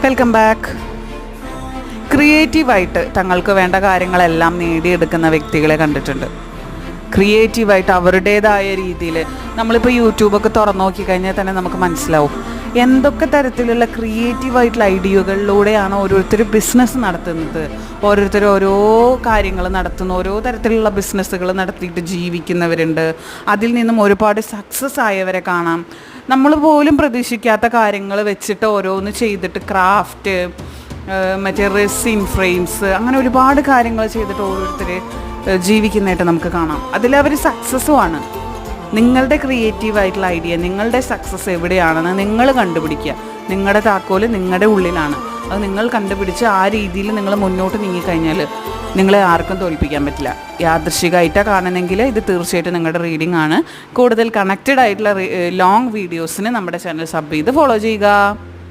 Welcome back. ക്രിയേറ്റീവായിട്ട് തങ്ങൾക്ക് വേണ്ട കാര്യങ്ങളെല്ലാം നേടിയെടുക്കുന്ന വ്യക്തികളെ കണ്ടിട്ടുണ്ട്. ക്രിയേറ്റീവായിട്ട് അവരുടേതായ രീതിയിൽ നമ്മളിപ്പോൾ യൂട്യൂബൊക്കെ തുറന്നു നോക്കിക്കഴിഞ്ഞാൽ തന്നെ നമുക്ക് മനസ്സിലാവും എന്തൊക്കെ തരത്തിലുള്ള ക്രിയേറ്റീവായിട്ടുള്ള ഐഡിയകളിലൂടെയാണ് ഓരോരുത്തർ ബിസിനസ് നടത്തുന്നത്. ഓരോരുത്തർ ഓരോ കാര്യങ്ങൾ നടത്തുന്നു, ഓരോ തരത്തിലുള്ള ബിസിനസ്സുകൾ നടത്തിയിട്ട് ജീവിക്കുന്നവരുണ്ട്. അതിൽ നിന്നും ഒരുപാട് സക്സസ് ആയവരെ കാണാം. നമ്മൾ പോലും പ്രതീക്ഷിക്കാത്ത കാര്യങ്ങൾ വെച്ചിട്ട് ഓരോന്ന് ചെയ്തിട്ട് ക്രാഫ്റ്റ്, മറ്റേ റെസിൻ ഫ്രെയിംസ്, അങ്ങനെ ഒരുപാട് കാര്യങ്ങൾ ചെയ്തിട്ട് ഓരോരുത്തർ ജീവിക്കുന്നതായിട്ട് നമുക്ക് കാണാം. അതിലവർ സക്സസ്സുമാണ്. നിങ്ങളുടെ ക്രിയേറ്റീവായിട്ടുള്ള ഐഡിയ, നിങ്ങളുടെ സക്സസ് എവിടെയാണെന്ന് നിങ്ങൾ കണ്ടുപിടിക്കുക. നിങ്ങളുടെ താക്കോല് നിങ്ങളുടെ ഉള്ളിലാണ്. അത് നിങ്ങൾ കണ്ടുപിടിച്ച് ആ രീതിയിൽ നിങ്ങൾ മുന്നോട്ട് നീങ്ങിക്കഴിഞ്ഞാൽ നിങ്ങളെ ആർക്കും തോൽപ്പിക്കാൻ പറ്റില്ല. യാദൃശ്ചികമായിട്ടാണ് കാണണമെങ്കിൽ ഇത് തീർച്ചയായിട്ടും നിങ്ങളുടെ റീഡിംഗ് ആണ്. കൂടുതൽ കണക്റ്റഡ് ആയിട്ടുള്ള ലോങ് വീഡിയോസിന് നമ്മുടെ ചാനൽ സബ് ചെയ്ത് ഫോളോ ചെയ്യുക.